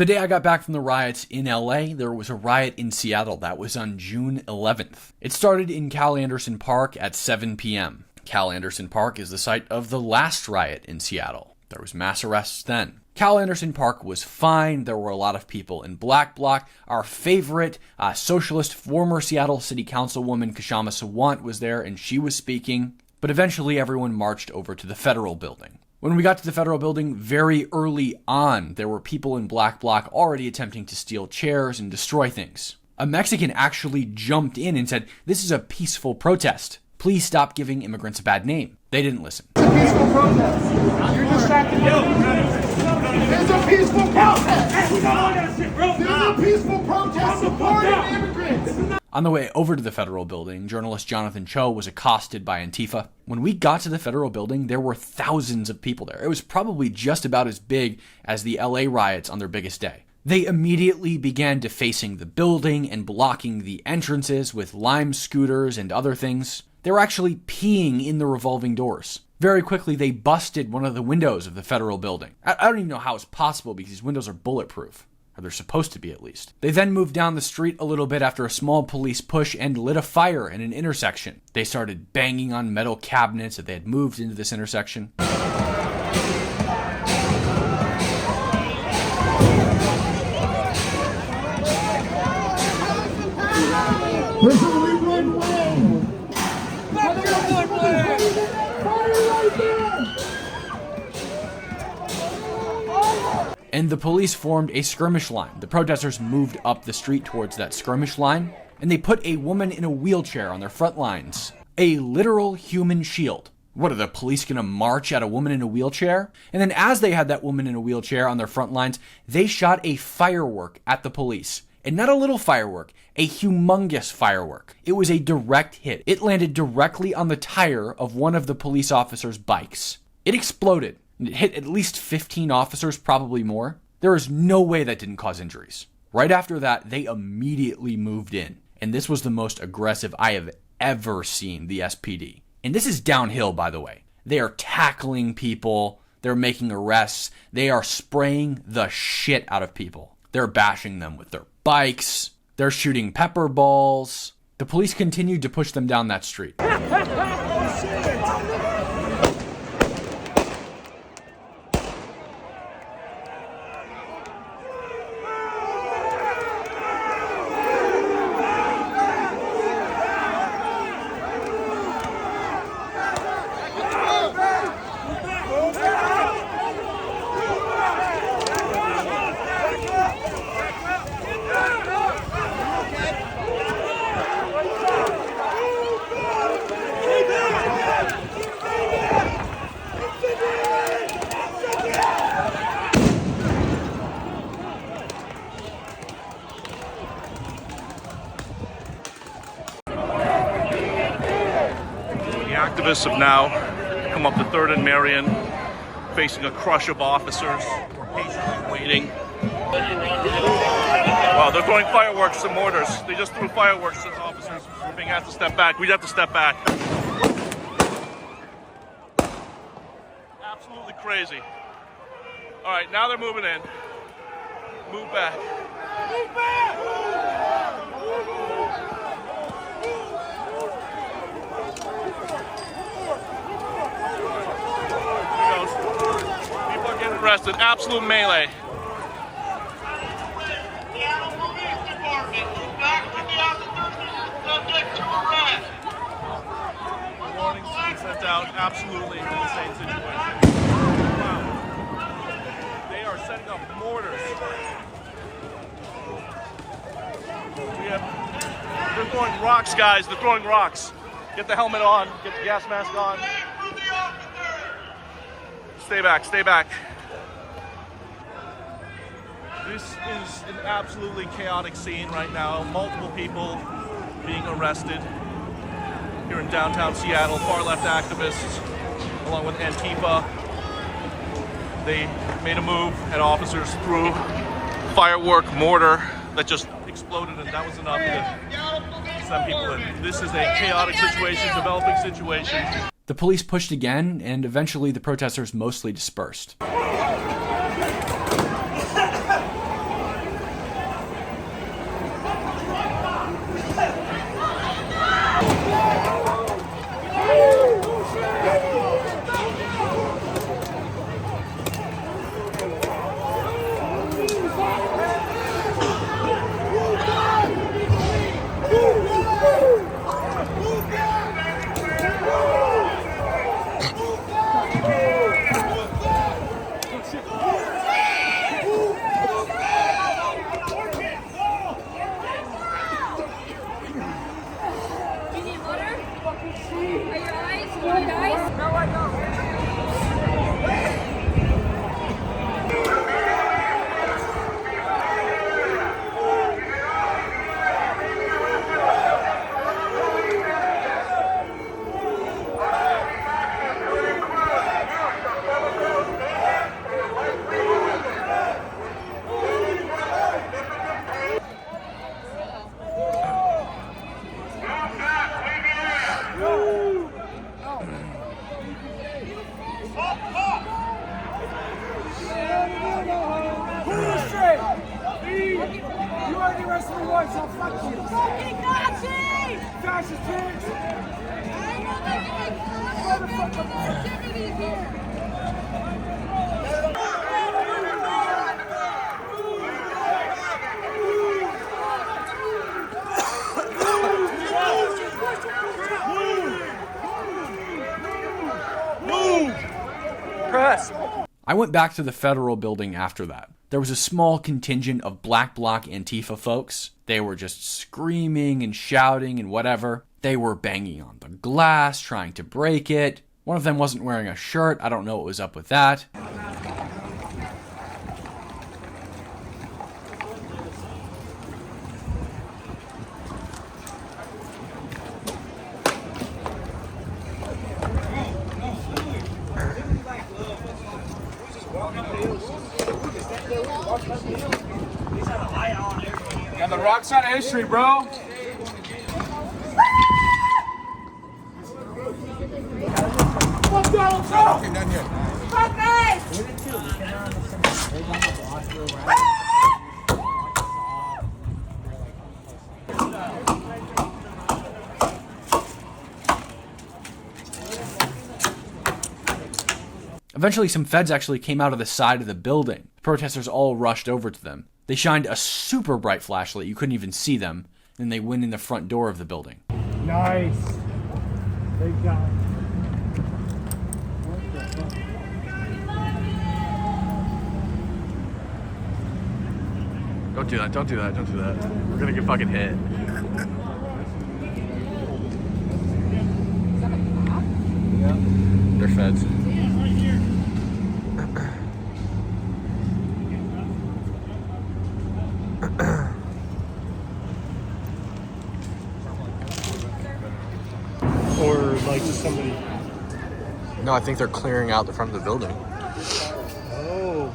The day I got back from the riots in LA, there was a riot in Seattle that was on June 11th. It started in Cal Anderson Park at 7 p.m. Cal Anderson Park is the site of the last riot in Seattle. There was mass arrests then. Cal Anderson Park was fine. There were a lot of people in Black Bloc. Our favorite socialist former Seattle City Councilwoman Cashapp was there, and she was speaking. But eventually everyone marched over to the Federal Building. When we got to the Federal Building, very early on, there were people in Black Bloc already attempting to steal chairs and destroy things. A Mexican actually jumped in and said, "This is a peaceful protest. Please stop giving immigrants a bad name." They didn't listen. It's a peaceful protest. You're distracting me. It's a peaceful protest. It's a peaceful protest supporting immigrants. On the way over to the Federal Building, journalist Jonathan Cho was accosted by Antifa. When we got to the Federal Building, there were thousands of people there. It was probably just about as big as the LA riots on their biggest day. They immediately began defacing the building and blocking the entrances with lime scooters and other things. They were actually peeing in the revolving doors. Very quickly, they busted one of the windows of the Federal Building. I don't even know how it's possible because these windows are bulletproof. Or they're supposed to be, at least. They then moved down the street a little bit after a small police push and lit a fire in an intersection. They started banging on metal cabinets that they had moved into this intersection. And the police formed a skirmish line. The protesters moved up the street towards that skirmish line, and they put a woman in a wheelchair on their front lines. A literal human shield. What, are the police gonna march at a woman in a wheelchair? And then as they had that woman in a wheelchair on their front lines, they shot a firework at the police. And not a little firework, a humongous firework. It was a direct hit. It landed directly on the tire of one of the police officers' bikes. It exploded. It hit at least 15 officers, probably more. There is no way that didn't cause injuries. Right after that, they immediately moved in. And this was the most aggressive I have ever seen the SPD. And this is downhill, by the way. They are tackling people. They're making arrests. They are spraying the shit out of people. They're bashing them with their bikes. They're shooting pepper balls. The police continued to push them down that street. Activists have now come up to 3rd and Marion, facing a crush of officers who are patiently waiting. Wow, they're throwing fireworks and mortars. They just threw fireworks at officers. We're being asked to step back. We have to step back. Absolutely crazy. All right, now they're moving in. Move back. Move back! People are getting arrested. Absolute melee. Seattle Police Department, move back to the officers subject to arrest. Warnings being sent out. Absolutely insane situation. Wow. They are setting up mortars. They're throwing rocks, guys. They're throwing rocks. Get the helmet on. Get the gas mask on. Stay back. Stay back. This is an absolutely chaotic scene right now. Multiple people being arrested here in downtown Seattle. Far left activists, along with Antifa. They made a move, and officers threw firework mortar that just exploded, and that was enough to send people in. This is a chaotic situation, developing situation. The police pushed again, and eventually the protesters mostly dispersed. rest of the world, so fuck you. Fucking Nazi! Fascist pigs. I know that you're like, activity here. Press! I went back to the federal building after that. There was a small contingent of black bloc Antifa folks. They were just screaming and shouting and whatever. They were banging on the glass, trying to break it. One of them wasn't wearing a shirt. I don't know what was up with that. Got the wrong side of history, bro. Fuck Donald Trump! Fuck us! Eventually, some feds actually came out of the side of the building. The protesters all rushed over to them. They shined a super bright flashlight. You couldn't even see them. And they went in the front door of the building. Nice. They got it. Don't do that, don't do that, don't do that. We're gonna get fucking hit. They're feds. Or like just somebody. No, I think they're clearing out the front of the building. Oh.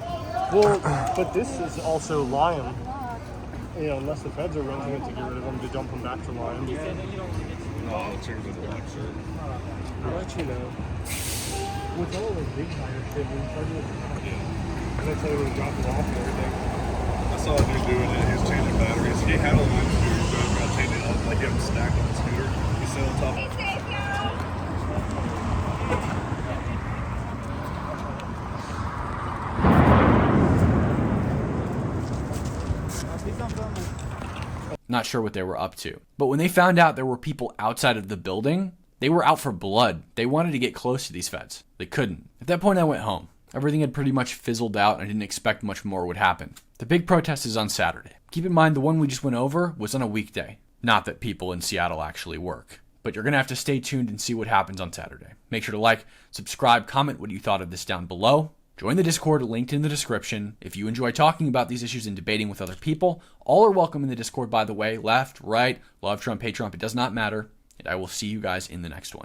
Well, but this is also Lion. You know, unless the feds are renting it to get rid of them to dump them back to Lion. No, it's your black shirt. I'll let you know. With all the big tire shit, we started and I tell you to drop it off and everything. I saw a dude doing it. He was changing batteries. He had a line scooter driving around changing it up, like he had them stacked on the scooter. He sat on top of it. Not sure what they were up to. But when they found out there were people outside of the building, they were out for blood. They wanted to get close to these feds. They couldn't. At that point, I went home. Everything had pretty much fizzled out, and I didn't expect much more would happen. The big protest is on Saturday. Keep in mind, the one we just went over was on a weekday. Not that people in Seattle actually work. But you're going to have to stay tuned and see what happens on Saturday. Make sure to like, subscribe, comment what you thought of this down below. Join the Discord linked in the description. If you enjoy talking about these issues and debating with other people, all are welcome in the Discord, by the way. Left, right, love Trump, hate Trump, it does not matter. And I will see you guys in the next one.